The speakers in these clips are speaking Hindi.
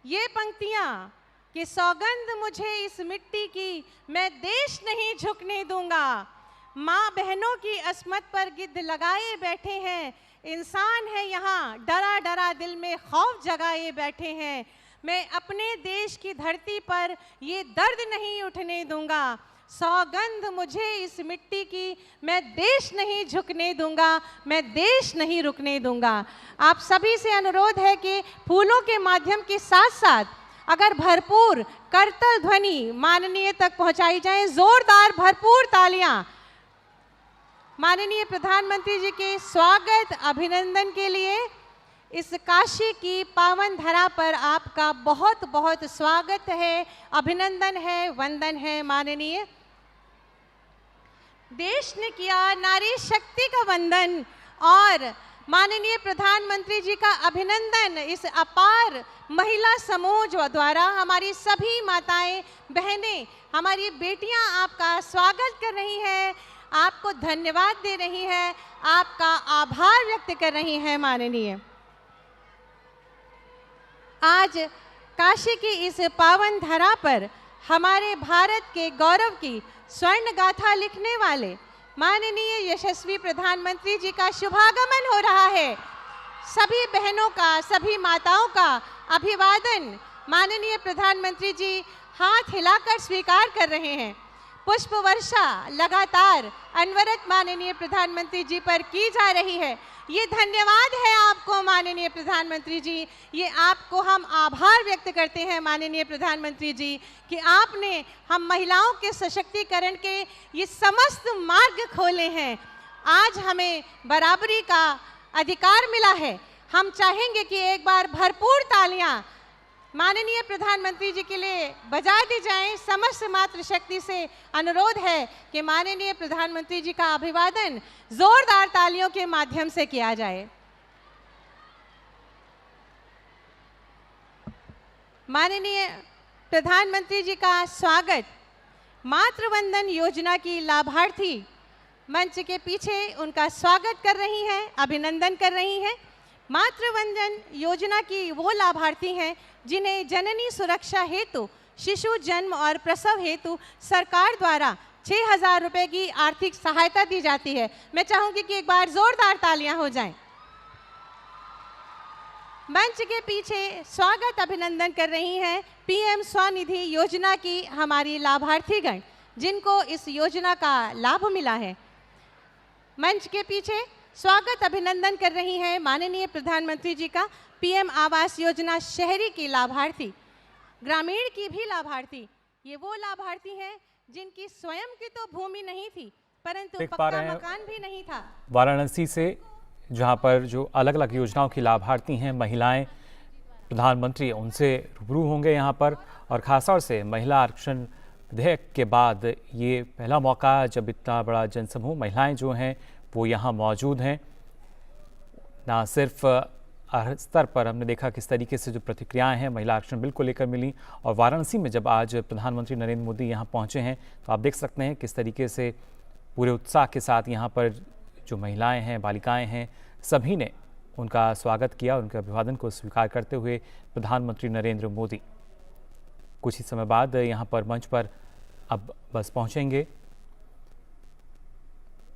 ये पंक्तियां कि सौगंध मुझे इस मिट्टी की, मैं देश नहीं झुकने दूंगा। माँ बहनों की अस्मत पर गिद्ध लगाए बैठे हैं, इंसान है यहाँ डरा डरा दिल में खौफ जगाए बैठे हैं। मैं अपने देश की धरती पर ये दर्द नहीं उठने दूंगा। सौगंध मुझे इस मिट्टी की, मैं देश नहीं झुकने दूंगा, मैं देश नहीं रुकने दूंगा। आप सभी से अनुरोध है कि फूलों के माध्यम के साथ साथ अगर भरपूर करतल ध्वनि माननीय तक पहुंचाई जाए, जोरदार भरपूर तालियां माननीय प्रधानमंत्री जी के स्वागत अभिनंदन के लिए। इस काशी की पावन धरा पर आपका बहुत बहुत स्वागत है, अभिनंदन है, वंदन है। माननीय, देश ने किया नारी शक्ति का वंदन और माननीय प्रधानमंत्री जी का अभिनंदन। इस अपार महिला समूह द्वारा हमारी सभी माताएं बहनें, हमारी बेटियां आपका स्वागत कर रही हैं, आपको धन्यवाद दे रही है, आपका आभार व्यक्त कर रही है। माननीय, आज काशी की इस पावन धरा पर हमारे भारत के गौरव की स्वर्ण गाथा लिखने वाले माननीय यशस्वी प्रधानमंत्री जी का शुभागमन हो रहा है। सभी बहनों का, सभी माताओं का अभिवादन माननीय प्रधानमंत्री जी हाथ हिलाकर स्वीकार कर रहे हैं। पुष्प वर्षा लगातार अनवरत माननीय प्रधानमंत्री जी पर की जा रही है। ये धन्यवाद है आपको माननीय प्रधानमंत्री जी, ये आपको हम आभार व्यक्त करते हैं माननीय प्रधानमंत्री जी कि आपने हम महिलाओं के सशक्तिकरण के ये समस्त मार्ग खोले हैं। आज हमें बराबरी का अधिकार मिला है। हम चाहेंगे कि एक बार भरपूर तालियां माननीय प्रधानमंत्री जी के लिए बजा दी जाएं। समस्त मातृशक्ति से अनुरोध है कि माननीय प्रधानमंत्री जी का अभिवादन जोरदार तालियों के माध्यम से किया जाए। माननीय प्रधानमंत्री जी का स्वागत मातृवंदन योजना की लाभार्थी मंच के पीछे उनका स्वागत कर रही हैं, अभिनंदन कर रही हैं। मातृवंदन योजना की वो लाभार्थी हैं जिन्हें जननी सुरक्षा हेतु शिशु जन्म और प्रसव हेतु सरकार द्वारा 6,000 रुपए की आर्थिक सहायता दी जाती है। मैं चाहूंगी कि एक बार जोरदार तालियां हो जाएं। मंच के पीछे स्वागत अभिनंदन कर रही हैं पीएम स्वनिधि योजना की हमारी लाभार्थीगण जिनको इस योजना का लाभ मिला है। मंच के पीछे स्वागत अभिनंदन कर रही हैं माननीय प्रधानमंत्री जी का पीएम आवास योजना शहरी की लाभार्थी, ग्रामीण की भी लाभार्थी। ये वो लाभार्थी हैं जिनकी स्वयं की तो भूमि नहीं थी परंतु पक्का मकान भी नहीं था। वाराणसी से जहां पर जो अलग अलग योजनाओं की लाभार्थी हैं महिलाएं, प्रधानमंत्री उनसे रूबरू होंगे यहाँ पर। और खासतौर से महिला आरक्षण विधेयक के बाद ये पहला मौका जब इतना बड़ा जनसमूह महिलाएं जो हैं वो यहाँ मौजूद हैं। ना सिर्फ स्तर पर हमने देखा किस तरीके से जो प्रतिक्रियाएं हैं महिला आरक्षण बिल को लेकर मिली, और वाराणसी में जब आज प्रधानमंत्री नरेंद्र मोदी यहाँ पहुँचे हैं तो आप देख सकते हैं किस तरीके से पूरे उत्साह के साथ यहाँ पर जो महिलाएं हैं, बालिकाएं हैं, सभी ने उनका स्वागत किया। उनके अभिवादन को स्वीकार करते हुए प्रधानमंत्री नरेंद्र मोदी कुछ ही समय बाद यहाँ पर मंच पर अब बस पहुँचेंगे।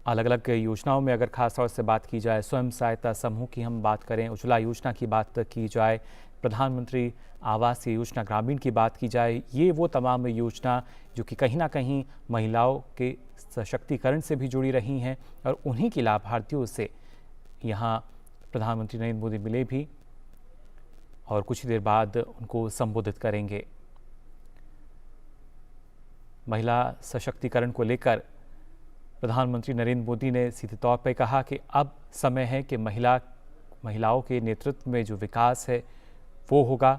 अलग अलग योजनाओं में अगर खास तौर से बात की जाए, स्वयं सहायता समूह की हम बात करें, उज्ज्वला योजना की बात की जाए, प्रधानमंत्री आवास योजना ग्रामीण की बात की जाए, ये वो तमाम योजना जो कि कहीं ना कहीं महिलाओं के सशक्तिकरण से भी जुड़ी रही हैं और उन्हीं की लाभार्थियों से यहाँ प्रधानमंत्री नरेंद्र मोदी मिले भी और कुछ ही देर बाद उनको संबोधित करेंगे। महिला सशक्तिकरण को लेकर प्रधानमंत्री नरेंद्र मोदी ने सीधे तौर पर कहा कि अब समय है कि महिलाओं के नेतृत्व में जो विकास है वो होगा।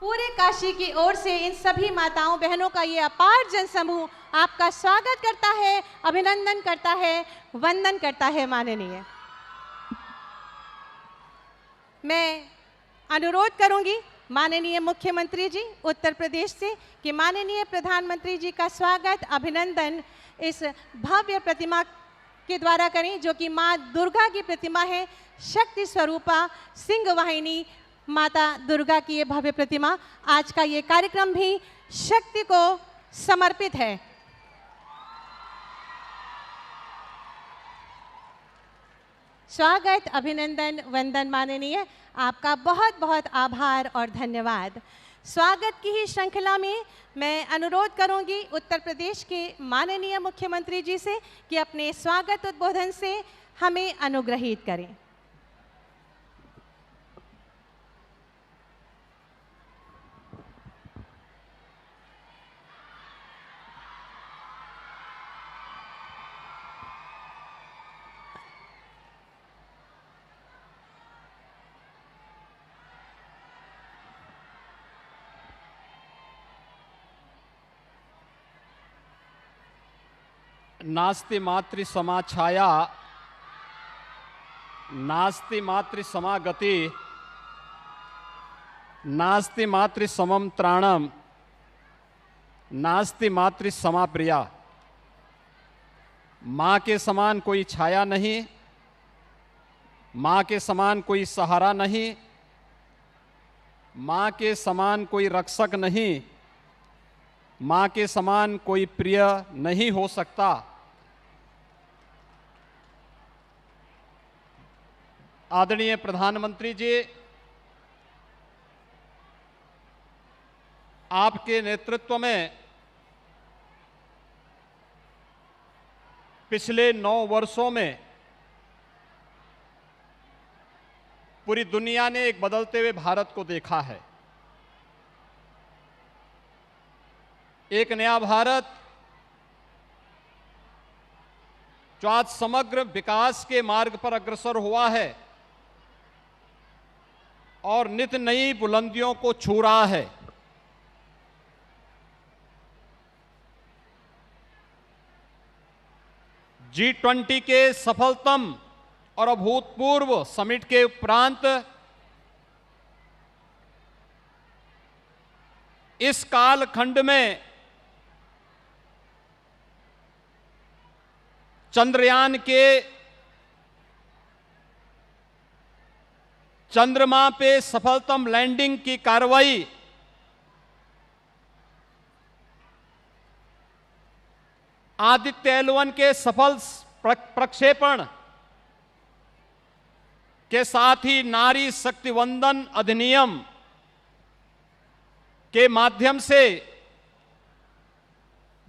पूरे काशी की ओर से इन सभी माताओं बहनों का ये अपार जनसमूह आपका स्वागत करता है, अभिनंदन करता है, वंदन करता है। माननीय, मैं अनुरोध करूंगी माननीय मुख्यमंत्री जी उत्तर प्रदेश से कि माननीय प्रधानमंत्री जी का स्वागत अभिनंदन इस भव्य प्रतिमा के द्वारा करें, जो कि माँ दुर्गा की प्रतिमा है, शक्ति स्वरूपा सिंह वाहिनी माता दुर्गा की ये भव्य प्रतिमा। आज का ये कार्यक्रम भी शक्ति को समर्पित है। स्वागत, अभिनंदन, वंदन माननीय, आपका बहुत बहुत आभार और धन्यवाद। स्वागत की ही श्रृंखला में मैं अनुरोध करूंगी उत्तर प्रदेश के माननीय मुख्यमंत्री जी से कि अपने स्वागत उद्बोधन से हमें अनुग्रहित करें। नास्ति मातृ समा छाया, नास्ति मातृ समा गति, नास्ति मातृ समम त्राणम, नास्ति मातृ समा प्रिया। माँ के समान कोई छाया नहीं, माँ के समान कोई सहारा नहीं, माँ के समान कोई रक्षक नहीं, माँ के समान कोई प्रिय नहीं हो सकता। आदरणीय प्रधानमंत्री जी, आपके नेतृत्व में पिछले 9 वर्षों में पूरी दुनिया ने एक बदलते हुए भारत को देखा है। एक नया भारत जो आज समग्र विकास के मार्ग पर अग्रसर हुआ है और नित नई बुलंदियों को छू रहा है। G20 के सफलतम और अभूतपूर्व समिट के उपरांत इस कालखंड में चंद्रयान के चंद्रमा पे सफलतम लैंडिंग की कार्रवाई आदित्य L1 के सफल प्रक्षेपण के साथ ही नारी शक्ति वंदन अधिनियम के माध्यम से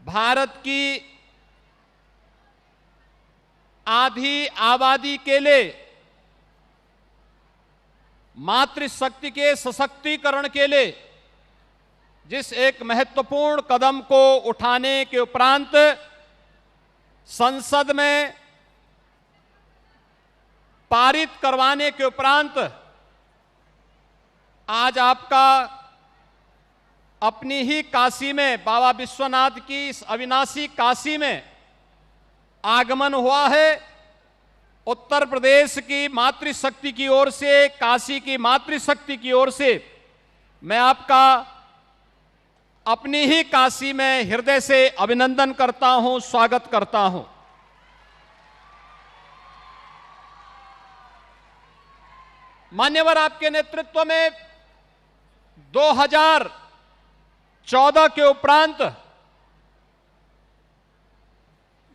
भारत की आधी आबादी के लिए मातृशक्ति के सशक्तिकरण के लिए जिस एक महत्वपूर्ण कदम को उठाने के उपरांत संसद में पारित करवाने के उपरांत आज आपका अपनी ही काशी में, बाबा विश्वनाथ की इस अविनाशी काशी में आगमन हुआ है। उत्तर प्रदेश की मातृशक्ति की ओर से, काशी की मातृशक्ति की ओर से मैं आपका अपनी ही काशी में हृदय से अभिनंदन करता हूं, स्वागत करता हूं। मान्यवर, आपके नेतृत्व में 2014 के उपरांत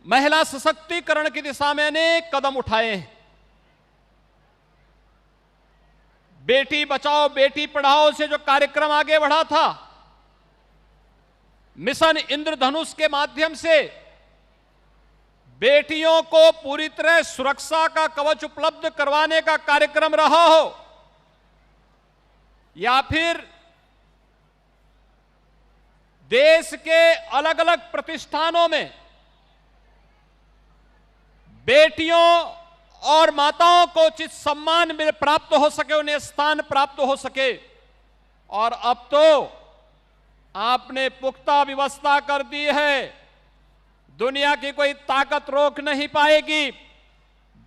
महिला सशक्तिकरण की दिशा में अनेक कदम उठाए हैं। बेटी बचाओ बेटी पढ़ाओ से जो कार्यक्रम आगे बढ़ा था, मिशन इंद्रधनुष के माध्यम से बेटियों को पूरी तरह सुरक्षा का कवच उपलब्ध करवाने का कार्यक्रम रहा हो, या फिर देश के अलग अलग प्रतिष्ठानों में बेटियों और माताओं को उचित सम्मान प्राप्त हो सके, उन्हें स्थान प्राप्त हो सके। और अब तो आपने पुख्ता व्यवस्था कर दी है, दुनिया की कोई ताकत रोक नहीं पाएगी।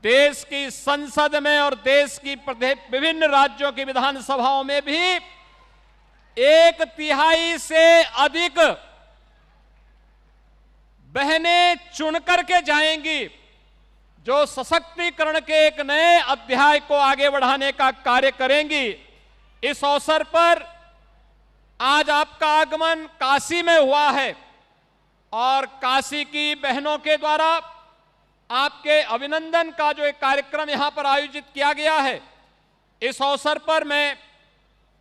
देश की संसद में और देश की विभिन्न राज्यों की विधानसभाओं में भी 1/3 से अधिक बहनें चुनकर के जाएंगी। जो सशक्तिकरण के एक नए अध्याय को आगे बढ़ाने का कार्य करेंगी। इस अवसर पर आज आपका आगमन काशी में हुआ है और काशी की बहनों के द्वारा आपके अभिनंदन का जो एक कार्यक्रम यहां पर आयोजित किया गया है, इस अवसर पर मैं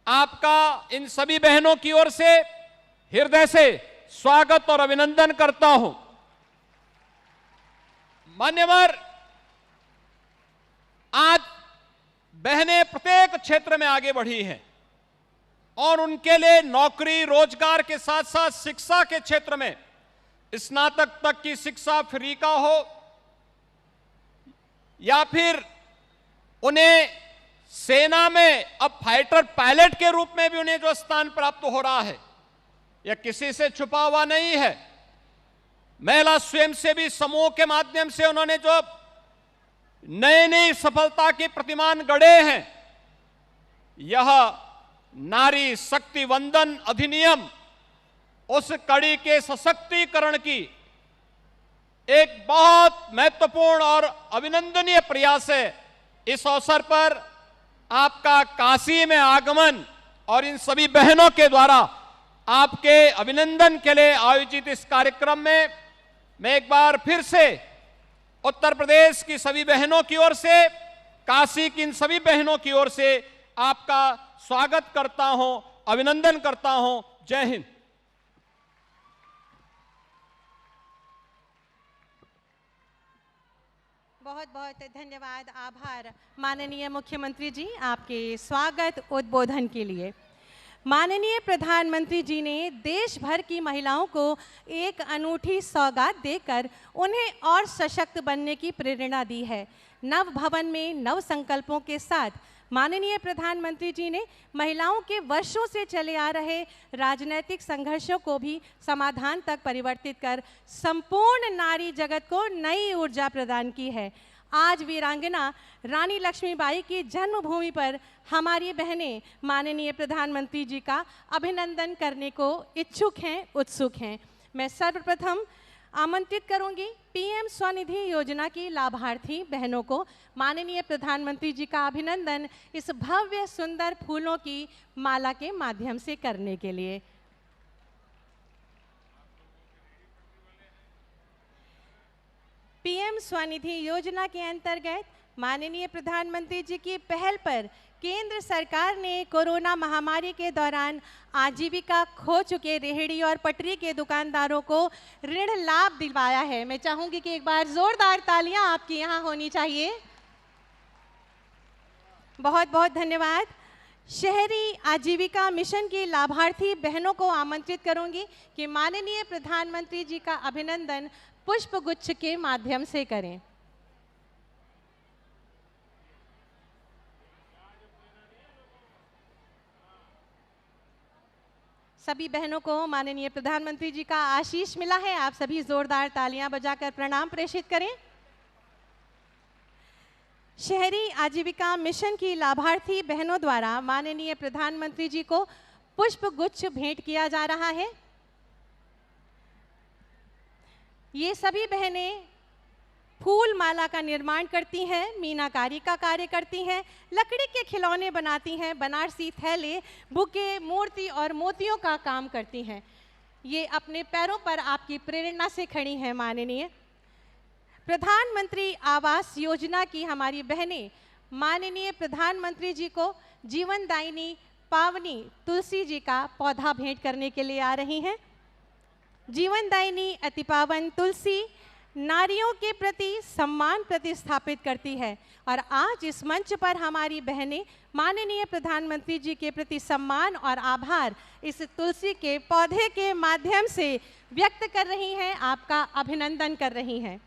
आपका इन सभी बहनों की ओर से हृदय से स्वागत और अभिनंदन करता हूं। मान्यवर, आज बहनें प्रत्येक क्षेत्र में आगे बढ़ी हैं और उनके लिए नौकरी रोजगार के साथ साथ शिक्षा के क्षेत्र में स्नातक तक की शिक्षा फ्री का हो या फिर उन्हें सेना में अब फाइटर पायलट के रूप में भी उन्हें जो स्थान प्राप्त हो रहा है, यह किसी से छुपा हुआ नहीं है। महिला स्वयंसेवी समूह के माध्यम से उन्होंने जो नई नई सफलता के प्रतिमान गढ़े हैं, यह नारी शक्ति वंदन अधिनियम उस कड़ी के सशक्तिकरण की एक बहुत महत्वपूर्ण और अभिनंदनीय प्रयास है। इस अवसर पर आपका काशी में आगमन और इन सभी बहनों के द्वारा आपके अभिनंदन के लिए आयोजित इस कार्यक्रम में मैं एक बार फिर से उत्तर प्रदेश की सभी बहनों की ओर से, काशी की इन सभी बहनों की ओर से आपका स्वागत करता हूं, अभिनंदन करता हूं। जय हिंद। बहुत बहुत धन्यवाद, आभार माननीय मुख्यमंत्री जी आपके स्वागत उद्बोधन के लिए। माननीय प्रधानमंत्री जी ने देश भर की महिलाओं को एक अनूठी सौगात देकर उन्हें और सशक्त बनने की प्रेरणा दी है। नव भवन में नव संकल्पों के साथ माननीय प्रधानमंत्री जी ने महिलाओं के वर्षों से चले आ रहे राजनीतिक संघर्षों को भी समाधान तक परिवर्तित कर संपूर्ण नारी जगत को नई ऊर्जा प्रदान की है। आज वीरांगना रानी लक्ष्मीबाई की जन्मभूमि पर हमारी बहनें माननीय प्रधानमंत्री जी का अभिनंदन करने को इच्छुक हैं, उत्सुक हैं। मैं सर्वप्रथम आमंत्रित करूंगी पीएम स्वनिधि योजना की लाभार्थी बहनों को माननीय प्रधानमंत्री जी का अभिनंदन इस भव्य सुंदर फूलों की माला के माध्यम से करने के लिए। पीएम स्वनिधि योजना के अंतर्गत माननीय प्रधानमंत्री जी की पहल पर केंद्र सरकार ने कोरोना महामारी के दौरान आजीविका खो चुके रेहड़ी और पटरी के दुकानदारों को ऋण लाभ दिलवाया है। मैं चाहूंगी कि एक बार जोरदार तालियां आपकी यहां होनी चाहिए। बहुत बहुत धन्यवाद। शहरी आजीविका मिशन की लाभार्थी बहनों को आमंत्रित करूंगी कि माननीय प्रधानमंत्री जी का अभिनंदन पुष्प गुच्छ के माध्यम से करें। सभी बहनों को माननीय प्रधानमंत्री जी का आशीष मिला है। आप सभी जोरदार तालियां बजाकर प्रणाम प्रेषित करें। शहरी आजीविका मिशन की लाभार्थी बहनों द्वारा माननीय प्रधानमंत्री जी को पुष्प गुच्छ भेंट किया जा रहा है। ये सभी बहनें फूल माला का निर्माण करती हैं, मीनाकारी का कार्य करती हैं, लकड़ी के खिलौने बनाती हैं, बनारसी थैले, बुके, मूर्ति और मोतियों का काम करती हैं। ये अपने पैरों पर आपकी प्रेरणा से खड़ी हैं। माननीय प्रधानमंत्री आवास योजना की हमारी बहनें माननीय प्रधानमंत्री जी को जीवनदायिनी पावनी तुलसी जी का पौधा भेंट करने के लिए आ रही हैं। जीवनदायिनी अति पावन तुलसी नारियों के प्रति सम्मान प्रतिस्थापित करती है और आज इस मंच पर हमारी बहनें माननीय प्रधानमंत्री जी के प्रति सम्मान और आभार इस तुलसी के पौधे के माध्यम से व्यक्त कर रही हैं, आपका अभिनंदन कर रही हैं।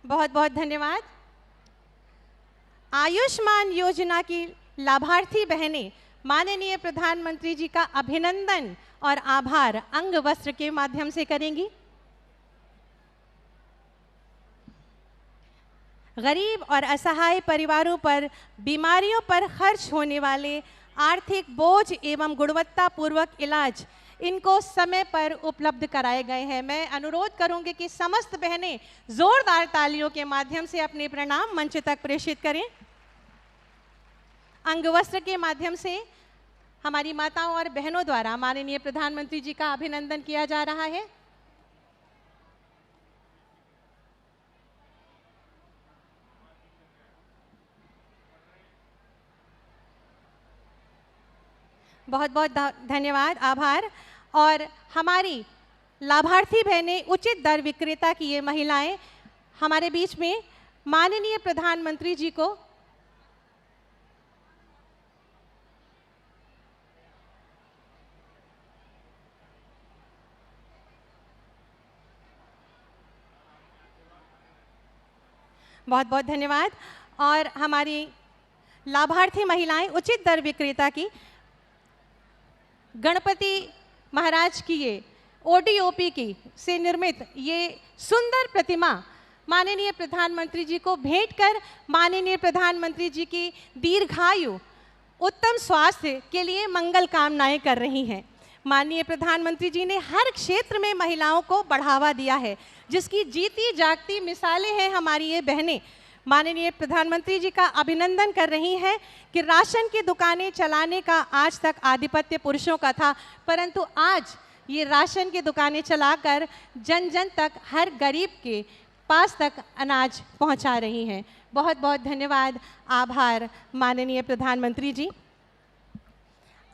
बहुत बहुत धन्यवाद। आयुष्मान योजना की लाभार्थी बहनें माननीय प्रधानमंत्री जी का अभिनंदन और आभार अंग वस्त्र के माध्यम से करेंगी। गरीब और असहाय परिवारों पर बीमारियों पर खर्च होने वाले आर्थिक बोझ एवं गुणवत्तापूर्वक इलाज इनको समय पर उपलब्ध कराए गए हैं। मैं अनुरोध करूंगी कि समस्त बहनें जोरदार तालियों के माध्यम से अपने प्रणाम मंच तक प्रेषित करें। अंगवस्त्र के माध्यम से हमारी माताओं और बहनों द्वारा माननीय प्रधानमंत्री जी का अभिनंदन किया जा रहा है। बहुत बहुत धन्यवाद, आभार। और हमारी लाभार्थी बहनें, उचित दर विक्रेता की ये महिलाएं हमारे बीच में माननीय प्रधानमंत्री जी को बहुत बहुत धन्यवाद। और हमारी लाभार्थी महिलाएं उचित दर विक्रेता की गणपति महाराज की ये ओडीओपी की से निर्मित ये सुंदर प्रतिमा माननीय प्रधानमंत्री जी को भेंट कर माननीय प्रधानमंत्री जी की दीर्घायु, उत्तम स्वास्थ्य के लिए मंगल कामनाएं कर रही हैं। माननीय प्रधानमंत्री जी ने हर क्षेत्र में महिलाओं को बढ़ावा दिया है, जिसकी जीती जागती मिसालें हैं हमारी ये बहनें। माननीय प्रधानमंत्री जी का अभिनंदन कर रही हैं कि राशन की दुकानें चलाने का आज तक आधिपत्य पुरुषों का था, परंतु आज ये राशन की दुकानें चलाकर जन जन तक, हर गरीब के पास तक अनाज पहुंचा रही हैं। बहुत बहुत धन्यवाद, आभार माननीय प्रधानमंत्री जी।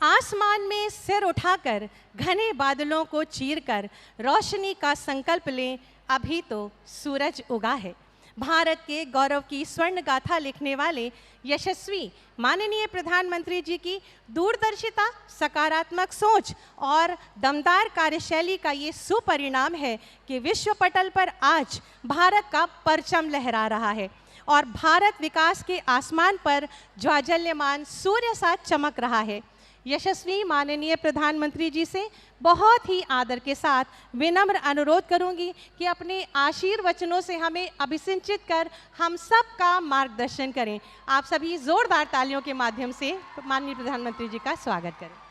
आसमान में सिर उठाकर घने बादलों को चीरकर रोशनी का संकल्प लें, अभी तो सूरज उगा है। भारत के गौरव की स्वर्ण गाथा लिखने वाले यशस्वी माननीय प्रधानमंत्री जी की दूरदर्शिता, सकारात्मक सोच और दमदार कार्यशैली का ये सुपरिणाम है कि विश्व पटल पर आज भारत का परचम लहरा रहा है और भारत विकास के आसमान पर ज्वाजल्यमान सूर्य सा चमक रहा है। यशस्वी माननीय प्रधानमंत्री जी से बहुत ही आदर के साथ विनम्र अनुरोध करूंगी कि अपने आशीर्वचनों से हमें अभिसिंचित कर हम सब का मार्गदर्शन करें। आप सभी जोरदार तालियों के माध्यम से माननीय प्रधानमंत्री जी का स्वागत करें।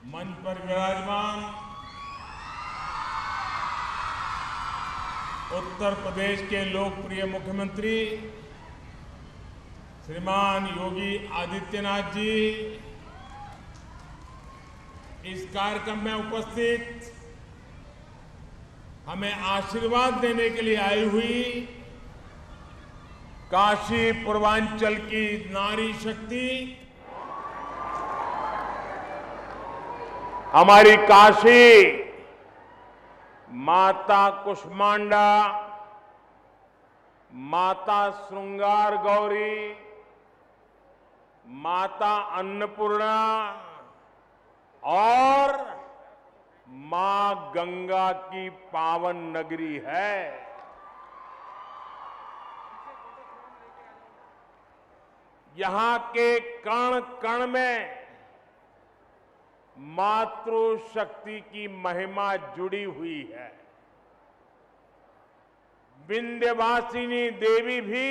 मंच पर विराजमान उत्तर प्रदेश के लोकप्रिय मुख्यमंत्री श्रीमान योगी आदित्यनाथ जी, इस कार्यक्रम में उपस्थित हमें आशीर्वाद देने के लिए आई हुई काशी पूर्वांचल की नारी शक्ति, हमारी काशी माता कुष्मांडा, माता श्रृंगार गौरी, माता अन्नपूर्णा और मां गंगा की पावन नगरी है। यहां के कण कण में मातृशक्ति की महिमा जुड़ी हुई है। विंध्यवासिनी देवी भी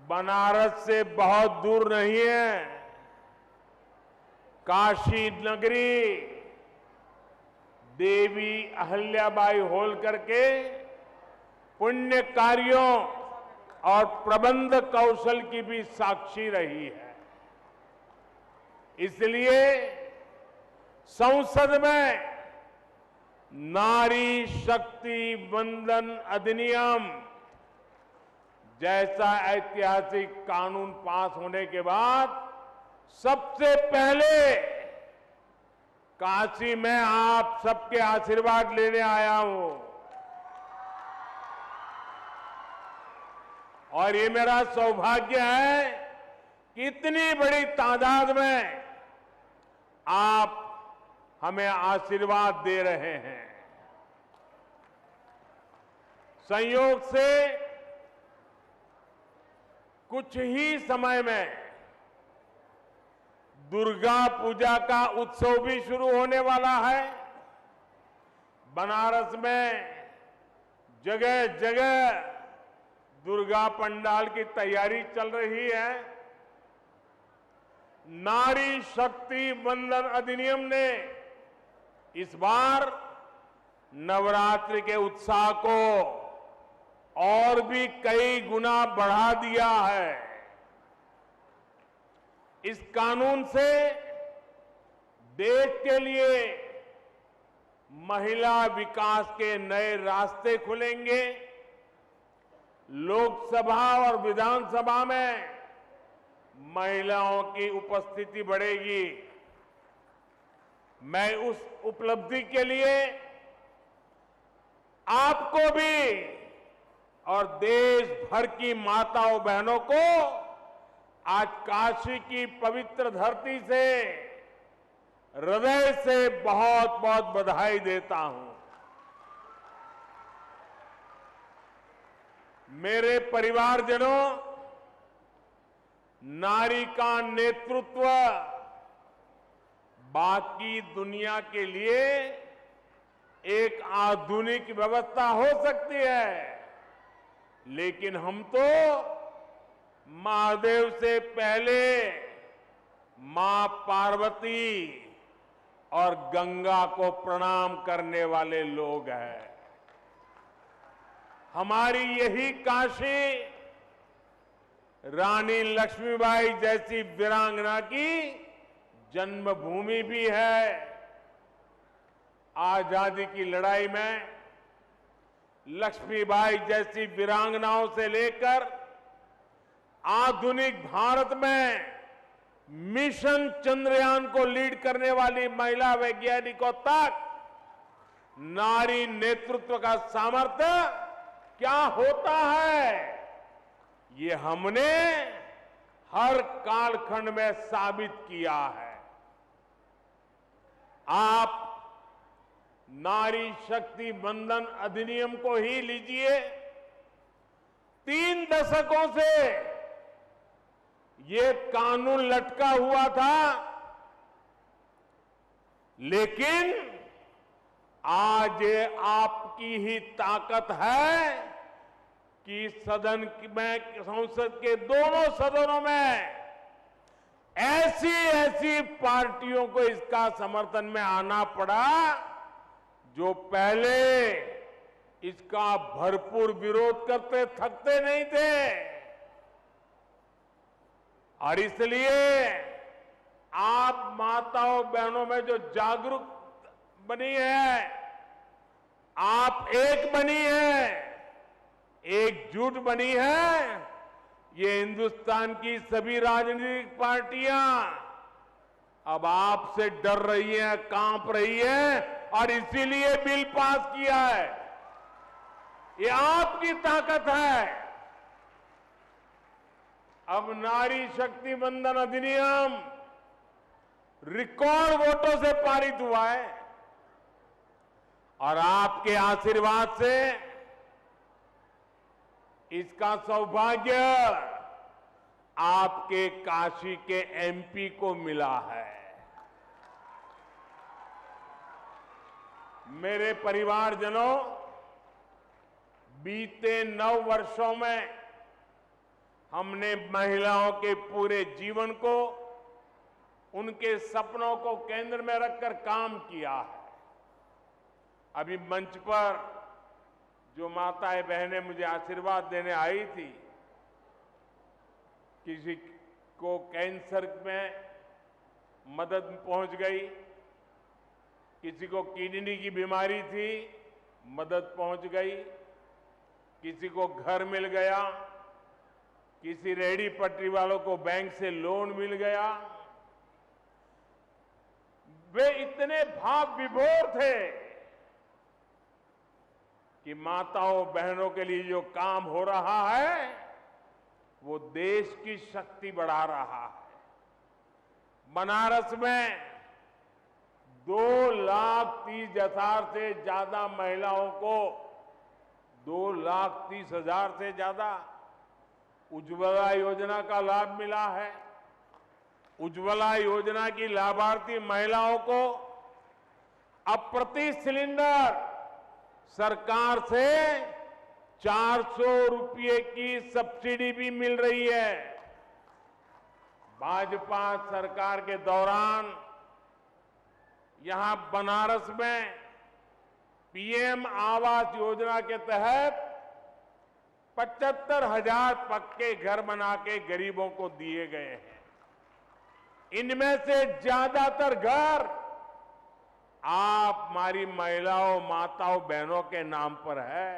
बनारस से बहुत दूर नहीं है। काशी नगरी देवी अहल्याबाई होलकर के पुण्य कार्यों और प्रबंध कौशल की भी साक्षी रही है। इसलिए संसद में नारी शक्ति वंदन अधिनियम जैसा ऐतिहासिक कानून पास होने के बाद सबसे पहले काशी में आप सबके आशीर्वाद लेने आया हूं और ये मेरा सौभाग्य है कि इतनी बड़ी तादाद में आप हमें आशीर्वाद दे रहे हैं। संयोग से कुछ ही समय में दुर्गा पूजा का उत्सव भी शुरू होने वाला है। बनारस में जगह जगह दुर्गा पंडाल की तैयारी चल रही है। नारी शक्ति वंदन अधिनियम ने इस बार नवरात्रि के उत्साह को और भी कई गुना बढ़ा दिया है। इस कानून से देश के लिए महिला विकास के नए रास्ते खुलेंगे। लोकसभा और विधानसभा में महिलाओं की उपस्थिति बढ़ेगी। मैं उस उपलब्धि के लिए आपको भी और देश भर की माताओं बहनों को आज काशी की पवित्र धरती से हृदय से बहुत बहुत बधाई देता हूं। मेरे परिवारजनों, नारी का नेतृत्व बाकी दुनिया के लिए एक आधुनिक व्यवस्था हो सकती है, लेकिन हम तो महादेव से पहले मां पार्वती और गंगा को प्रणाम करने वाले लोग हैं। हमारी यही काशी रानी लक्ष्मीबाई जैसी वीरांगना की जन्मभूमि भी है। आजादी की लड़ाई में लक्ष्मीबाई जैसी वीरांगनाओं से लेकर आधुनिक भारत में मिशन चंद्रयान को लीड करने वाली महिला वैज्ञानिकों तक नारी नेतृत्व का सामर्थ्य क्या होता है, ये हमने हर कालखंड में साबित किया है। आप नारी शक्ति वंदन अधिनियम को ही लीजिए। 3 दशकों से ये कानून लटका हुआ था, लेकिन आज ये आपकी ही ताकत है कि सदन में, संसद के दोनों सदनों में ऐसी ऐसी पार्टियों को इसका समर्थन में आना पड़ा जो पहले इसका भरपूर विरोध करते थकते नहीं थे। और इसलिए आप माताओं बहनों में जो जागरूक बनी है, आप एक बनी है, एकजुट बनी है, ये हिंदुस्तान की सभी राजनीतिक पार्टियां अब आपसे डर रही हैं, कांप रही हैं और इसीलिए बिल पास किया है। ये आपकी ताकत है। अब नारी शक्ति वंदन अधिनियम रिकॉर्ड वोटों से पारित हुआ है और आपके आशीर्वाद से इसका सौभाग्य आपके काशी के एमपी को मिला है। मेरे परिवारजनों, बीते 9 वर्षों में हमने महिलाओं के पूरे जीवन को, उनके सपनों को केंद्र में रखकर काम किया है। अभी मंच पर जो माताएं बहनें मुझे आशीर्वाद देने आई थी, किसी को कैंसर में मदद पहुंच गई, किसी को किडनी की बीमारी थी, मदद पहुंच गई, किसी को घर मिल गया, किसी रेहड़ी पटरी वालों को बैंक से लोन मिल गया। वे इतने भाव विभोर थे कि माताओं बहनों के लिए जो काम हो रहा है वो देश की शक्ति बढ़ा रहा है। बनारस में 2,30,000 से ज्यादा महिलाओं को 2,30,000 से ज्यादा उज्ज्वला योजना का लाभ मिला है। उज्ज्वला योजना की लाभार्थी महिलाओं को अब प्रति सिलेंडर सरकार से 400 रुपये की सब्सिडी भी मिल रही है। भाजपा सरकार के दौरान यहां बनारस में पीएम आवास योजना के तहत 75,000 पक्के घर बना के गरीबों को दिए गए हैं। इनमें से ज्यादातर घर आप हमारी महिलाओं, माताओं, बहनों के नाम पर है।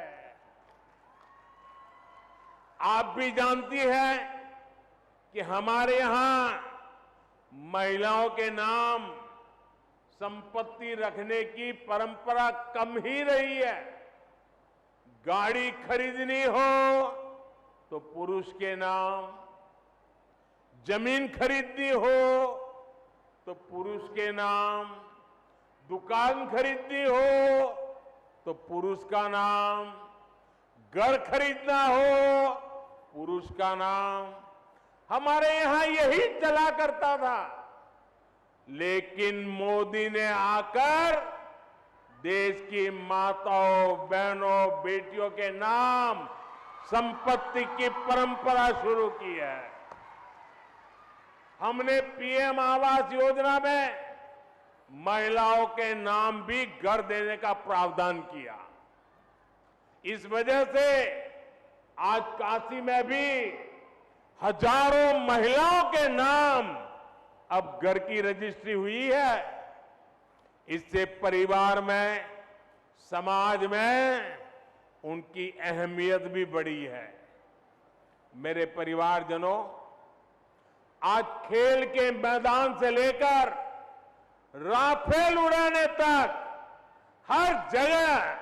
आप भी जानती हैं कि हमारे यहां महिलाओं के नाम संपत्ति रखने की परंपरा कम ही रही है। गाड़ी खरीदनी हो तो पुरुष के नाम, जमीन खरीदनी हो तो पुरुष के नाम, दुकान खरीदनी हो तो पुरुष का नाम, घर खरीदना हो पुरुष का नाम। हमारे यहां यही चला करता था, लेकिन मोदी ने आकर देश की माताओं, बहनों, बेटियों के नाम संपत्ति की परंपरा शुरू की है। हमने पीएम आवास योजना में महिलाओं के नाम भी घर देने का प्रावधान किया। इस वजह से आज काशी में भी हजारों महिलाओं के नाम अब घर की रजिस्ट्री हुई है। इससे परिवार में, समाज में उनकी अहमियत भी बढ़ी है। मेरे परिवारजनों, आज खेल के मैदान से लेकर राफेल उड़ाने तक हर जगह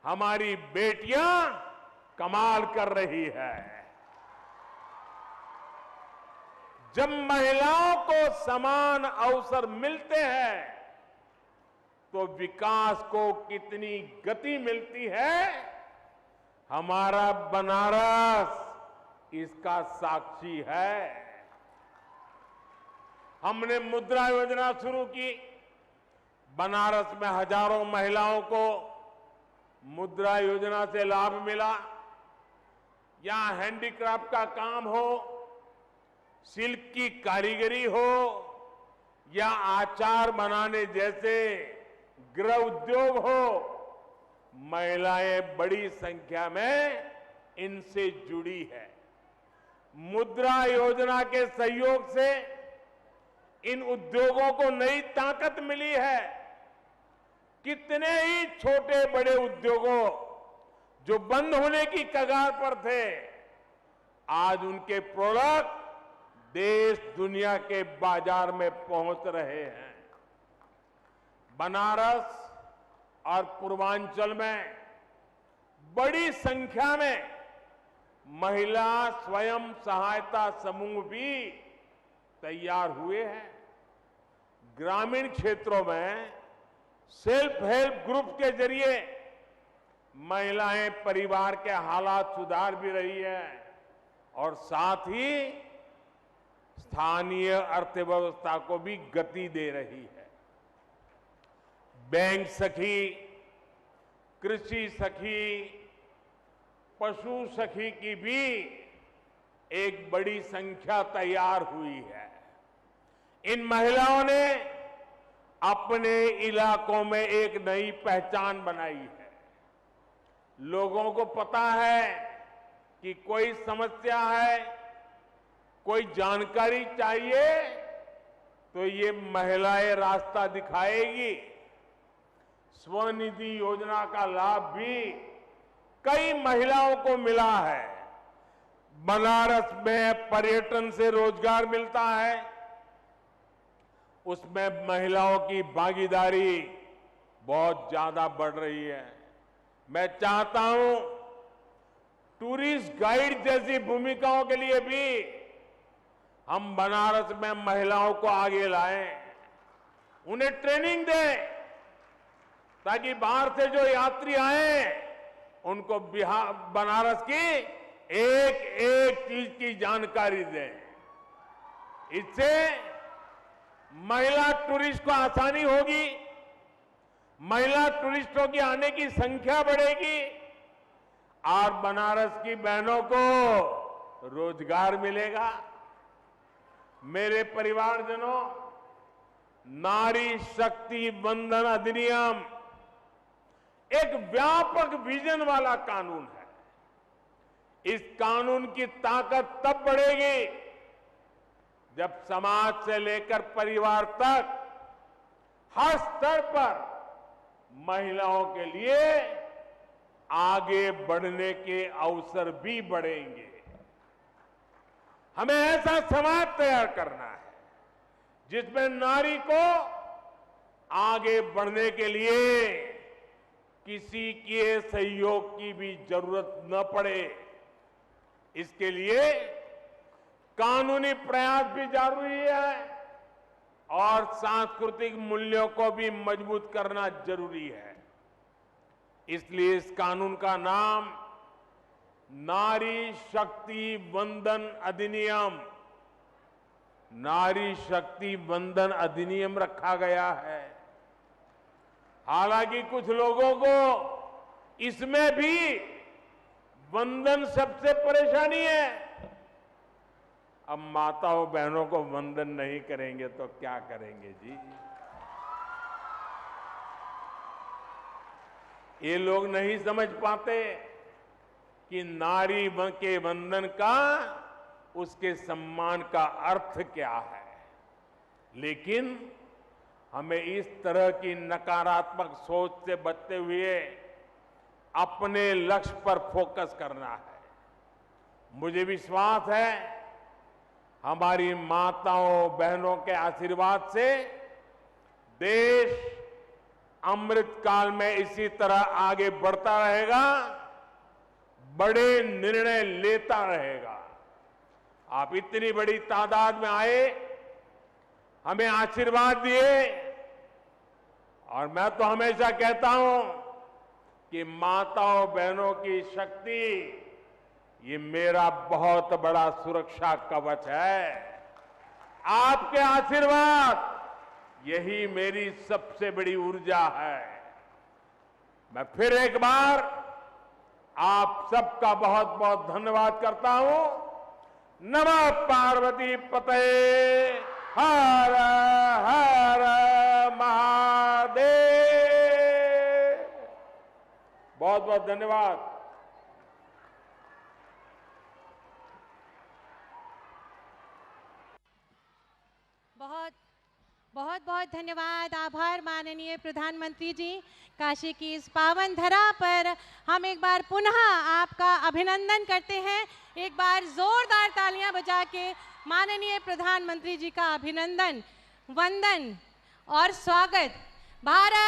हमारी बेटियां कमाल कर रही है। जब महिलाओं को समान अवसर मिलते हैं तो विकास को कितनी गति मिलती है, हमारा बनारस इसका साक्षी है। हमने मुद्रा योजना शुरू की। बनारस में हजारों महिलाओं को मुद्रा योजना से लाभ मिला। यहां हैंडीक्राफ्ट का काम हो, सिल्क की कारीगरी हो या आचार बनाने जैसे गृह उद्योग हो, महिलाएं बड़ी संख्या में इनसे जुड़ी है। मुद्रा योजना के सहयोग से इन उद्योगों को नई ताकत मिली है। कितने ही छोटे बड़े उद्योगों जो बंद होने की कगार पर थे, आज उनके प्रोडक्ट देश दुनिया के बाजार में पहुंच रहे हैं। बनारस और पूर्वांचल में बड़ी संख्या में महिला स्वयं सहायता समूह भी तैयार हुए हैं। ग्रामीण क्षेत्रों में सेल्फ हेल्प ग्रुप के जरिए महिलाएं परिवार के हालात सुधार भी रही है और साथ ही स्थानीय अर्थव्यवस्था को भी गति दे रही है। बैंक सखी, कृषि सखी, पशु सखी की भी एक बड़ी संख्या तैयार हुई है। इन महिलाओं ने अपने इलाकों में एक नई पहचान बनाई है। लोगों को पता है कि कोई समस्या है, कोई जानकारी चाहिए तो ये महिलाएं रास्ता दिखाएगी। स्वनिधि योजना का लाभ भी कई महिलाओं को मिला है। बनारस में पर्यटन से रोजगार मिलता है, उसमें महिलाओं की भागीदारी बहुत ज्यादा बढ़ रही है। मैं चाहता हूं टूरिस्ट गाइड जैसी भूमिकाओं के लिए भी हम बनारस में महिलाओं को आगे लाएं, उन्हें ट्रेनिंग दें ताकि बाहर से जो यात्री आए उनको बिहार बनारस की एक एक चीज की जानकारी दें। इससे महिला टूरिस्ट को आसानी होगी, महिला टूरिस्टों की आने की संख्या बढ़ेगी और बनारस की बहनों को रोजगार मिलेगा। मेरे परिवारजनों, नारी शक्ति वंदन अधिनियम एक व्यापक विजन वाला कानून है। इस कानून की ताकत तब बढ़ेगी जब समाज से लेकर परिवार तक हर स्तर पर महिलाओं के लिए आगे बढ़ने के अवसर भी बढ़ेंगे। हमें ऐसा समाज तैयार करना है जिसमें नारी को आगे बढ़ने के लिए किसी के सहयोग की भी जरूरत न पड़े। इसके लिए कानूनी प्रयास भी जरूरी है और सांस्कृतिक मूल्यों को भी मजबूत करना जरूरी है। इसलिए इस कानून का नाम नारी शक्ति वंदन अधिनियम, नारी शक्ति वंदन अधिनियम रखा गया है। हालांकि कुछ लोगों को इसमें भी वंदन शब्द से परेशानी है। अब माताओं बहनों को वंदन नहीं करेंगे तो क्या करेंगे जी? ये लोग नहीं समझ पाते कि नारी के वंदन का, उसके सम्मान का अर्थ क्या है। लेकिन हमें इस तरह की नकारात्मक सोच से बचते हुए अपने लक्ष्य पर फोकस करना है। मुझे विश्वास है हमारी माताओं बहनों के आशीर्वाद से देश अमृत काल में इसी तरह आगे बढ़ता रहेगा, बड़े निर्णय लेता रहेगा। आप इतनी बड़ी तादाद में आए, हमें आशीर्वाद दिए, और मैं तो हमेशा कहता हूं कि माताओं बहनों की शक्ति ये मेरा बहुत बड़ा सुरक्षा कवच है। आपके आशीर्वाद यही मेरी सबसे बड़ी ऊर्जा है। मैं फिर एक बार आप सबका बहुत बहुत धन्यवाद करता हूं। नमः पार्वती पते, हर हर महादेव। बहुत बहुत धन्यवाद। बहुत बहुत धन्यवाद, आभार माननीय प्रधानमंत्री जी। काशी की इस पावन धरा पर हम एक बार पुनः आपका अभिनंदन करते हैं। एक बार जोरदार तालियां बजा के माननीय प्रधानमंत्री जी का अभिनंदन, वंदन और स्वागत। भारत